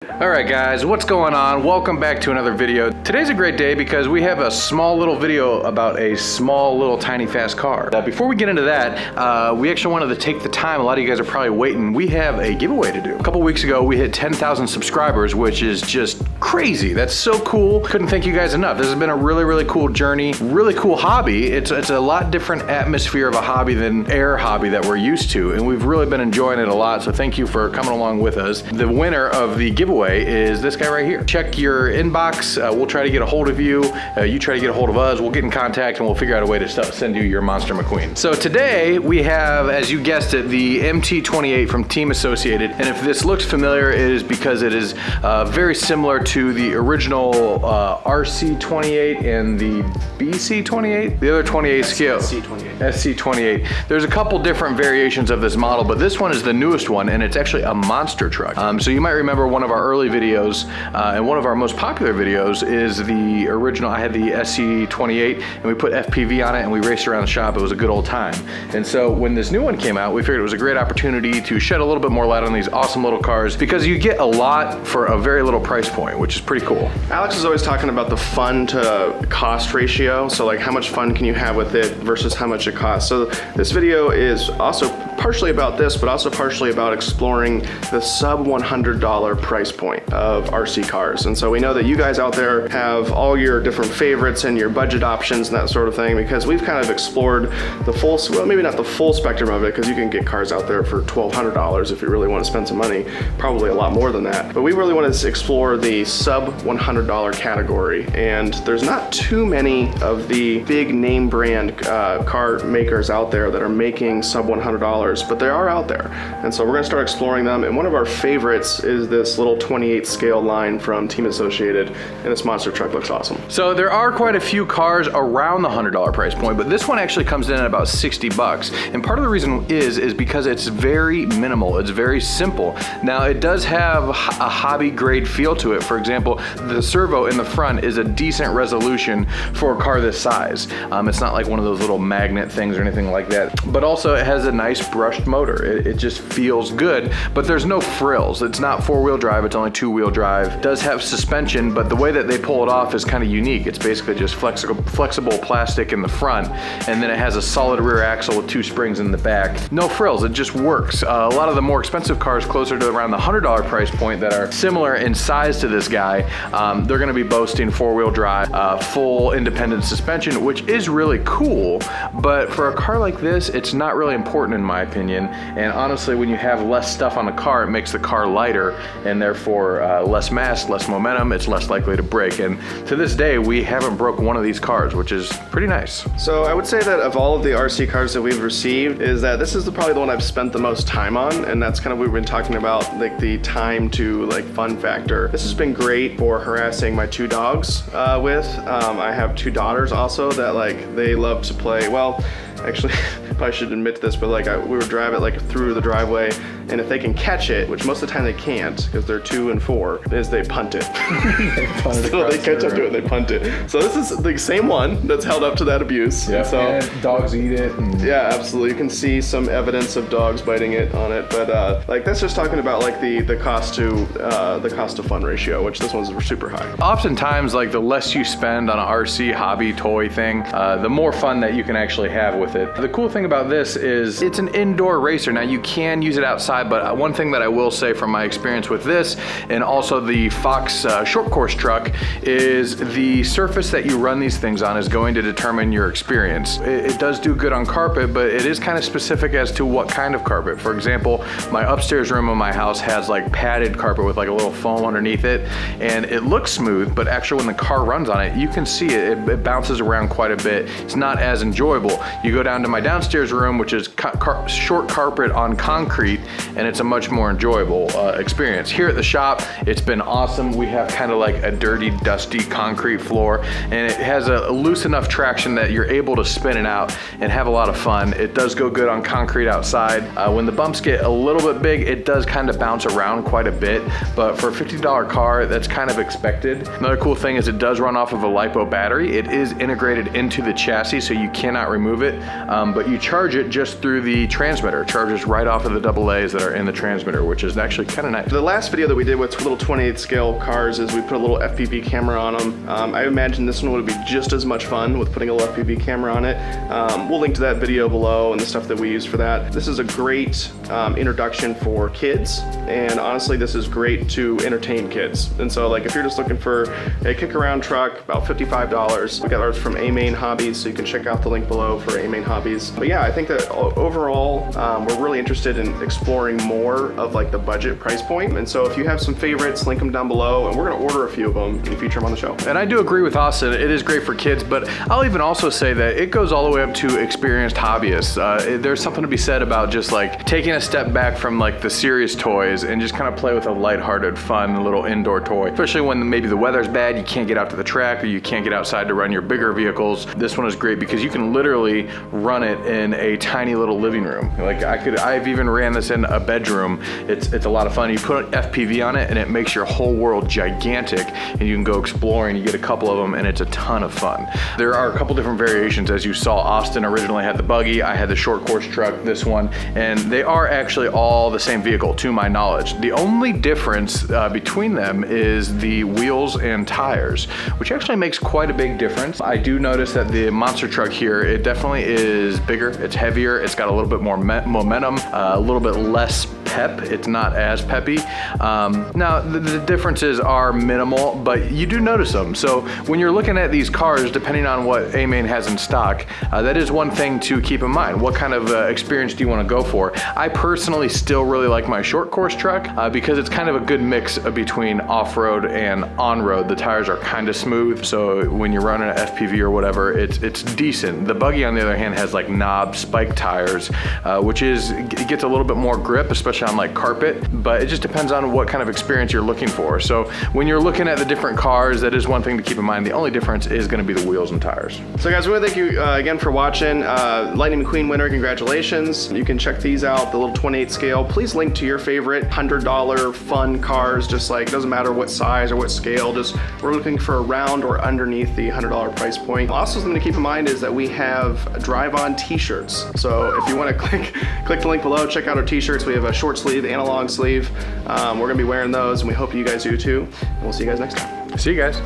Alright guys, what's going on? Welcome back to another video. Today's a great day because we have a small little video about a small little tiny fast car. Before we get into that, we actually wanted to take the time, a lot of you guys are probably waiting, we have a giveaway to do. A couple weeks ago we hit 10,000 subscribers, which is just crazy. That's so cool. Couldn't thank you guys enough. This has been a really cool journey, really cool hobby. It's a lot different atmosphere of a hobby than air hobby that we're used to, and we've really been enjoying it a lot, so thank you for coming along with us. The winner of the giveaway is this guy right here. Check your inbox. We'll try to get a hold of you. You try to get a hold of us. We'll get in contact and we'll figure out a way to send you your Monster McQueen. So today we have, as you guessed it, the MT28 from Team Associated. And if this looks familiar, it is because it is very similar to the original RC28 and the BC28, the other 28 scale. SC28. There's a couple different variations of this model, but this one is the newest one, and it's actually a monster truck. So you might remember one of our early videos, and one of our most popular videos is the original. I had the SC28, and we put FPV on it, and we raced around the shop. It was a good old time. And so when this new one came out, we figured it was a great opportunity to shed a little bit more light on these awesome little cars, because you get a lot for a very little price point, which is pretty cool. Alex is always talking about the fun to cost ratio. So like how much fun can you have with it versus how much it costs. So this video is also partially about this, but also partially about exploring the sub $100 price point of RC cars. And so we know that you guys out there have all your different favorites and your budget options and that sort of thing, because we've kind of explored the full, well, maybe not the full spectrum of it, because you can get cars out there for $1,200 if you really want to spend some money, probably a lot more than that. But we really want to explore the sub $100 category, and there's not too many of the big name brand car makers out there that are making sub $100, but they are out there. And so we're going to start exploring them, and one of our favorites is this little 28 scale line from Team Associated, and this monster truck looks awesome. So there are quite a few cars around the $100 price point, but this one actually comes in at about 60 bucks. And part of the reason is because it's very minimal, it's very simple. Now it does have a hobby grade feel to it. For example, the servo in the front is a decent resolution for a car this size. It's not like one of those little magnet things or anything like that, but also it has a nice brushed motor. It just feels good, but there's no frills. It's not four-wheel drive, it's only two-wheel drive. It does have suspension, but the way that they pull it off is kind of unique. It's basically just flexible plastic in the front, and then it has a solid rear axle with two springs in the back. No frills, it just works. A lot of the more expensive cars closer to around the $100 price point that are similar in size to this guy, they're gonna be boasting four-wheel drive, full independent suspension, which is really cool, but for a car like this, it's not really important in my opinion. And honestly, when you have less stuff on the car, it makes the car lighter, and therefore less mass, less momentum, it's less likely to break. And to this day, we haven't broke one of these cars, which is pretty nice. So I would say that of all of the RC cars that we've received, is that this is probably the one I've spent the most time on, and that's kind of what we've been talking about, like the time to like fun factor. This has been great for harassing my two dogs with. I have two daughters also that like they love to play, well, actually, probably should admit this, but like we would drive it like through the driveway, and if they can catch it, which most of the time they can't because they're 2 and 4, is they punt it. So they catch up to it, they punt it. So this is the same one that's held up to that abuse. Yeah. So and dogs eat it. yeah, absolutely. You can see some evidence of dogs biting it on it, but like that's just talking about like the cost to fun ratio, which this one's super high. Oftentimes, like the less you spend on an RC hobby toy thing, the more fun that you can actually have with it. The cool thing about this is it's an indoor racer. Now you can use it outside, but one thing that I will say from my experience with this, and also the Fox short course truck, is the surface that you run these things on is going to determine your experience. It does do good on carpet, but it is kind of specific as to what kind of carpet. For example, my upstairs room of my house has like padded carpet with like a little foam underneath it, and it looks smooth, but actually when the car runs on it, you can see it bounces around quite a bit. It's not as enjoyable. You go down to my downstairs room, which is short carpet on concrete, and it's a much more enjoyable experience. Here at the shop, it's been awesome. We have kind of like a dirty, dusty concrete floor, and it has a loose enough traction that you're able to spin it out and have a lot of fun. It does go good on concrete outside. When the bumps get a little bit big, it does kind of bounce around quite a bit, but for a $50 car, that's kind of expected. Another cool thing is it does run off of a LiPo battery. It is integrated into the chassis, so you cannot remove it, but you charge it just through the transmitter. It charges right off of the AA's that are in the transmitter, which is actually kind of nice. The last video that we did with little 28 scale cars is we put a little FPV camera on them. I imagine this one would be just as much fun with putting a little FPV camera on it. We'll link to that video below and the stuff that we use for that. This is a great introduction for kids, and honestly this is great to entertain kids. And so like if you're just looking for a kick around truck, about $55. We got ours from A-Main Hobbies, so you can check out the link below for A-Main Hobbies. But yeah, I think that overall we're really interested in exploring more of like the budget price point. And so if you have some favorites, link them down below, and we're gonna order a few of them and feature them on the show. And I do agree with Austin, it is great for kids, but I'll even also say that it goes all the way up to experienced hobbyists. There's something to be said about just like taking a step back from like the serious toys and just kind of play with a lighthearted, fun little indoor toy. Especially when maybe the weather's bad, you can't get out to the track, or you can't get outside to run your bigger vehicles. This one is great because you can literally run it in a tiny little living room. Like I've even ran this in a bedroom. It's a lot of fun. You put an FPV on it and it makes your whole world gigantic, and you can go exploring. You get a couple of them and it's a ton of fun. There are a couple different variations. As you saw, Austin originally had the buggy, I had the short course truck, this one, and they are actually all the same vehicle to my knowledge. The only difference between them is the wheels and tires, which actually makes quite a big difference. I do notice that the monster truck here, it definitely is bigger, it's heavier, it's got a little bit more momentum, a little bit less pep. It's not as peppy. Now the differences are minimal, but you do notice them. So when you're looking at these cars, depending on what A-Main has in stock, that is one thing to keep in mind. What kind of experience do you want to go for? I personally still really like my short course truck because it's kind of a good mix between off-road and on-road. The tires are kind of smooth, so when you're running an FPV or whatever, it's decent. The buggy, on the other hand, has like knob spike tires, which it gets a little bit more grip, especially on like carpet, but it just depends on what kind of experience you're looking for. So when you're looking at the different cars, that is one thing to keep in mind. The only difference is going to be the wheels and tires. So guys, we want to thank you again for watching. Lightning McQueen winner, congratulations. You can check these out, the little 28 scale. Please link to your favorite $100 fun cars, just like, doesn't matter what size or what scale, just we're looking for around or underneath the $100 price point. Also, something to keep in mind is that we have drive-on t-shirts. So if you want to click the link below, check out our t-shirts. We have a short sleeve and a long sleeve. We're gonna be wearing those, and we hope you guys do too. And we'll see you guys next time. See you guys.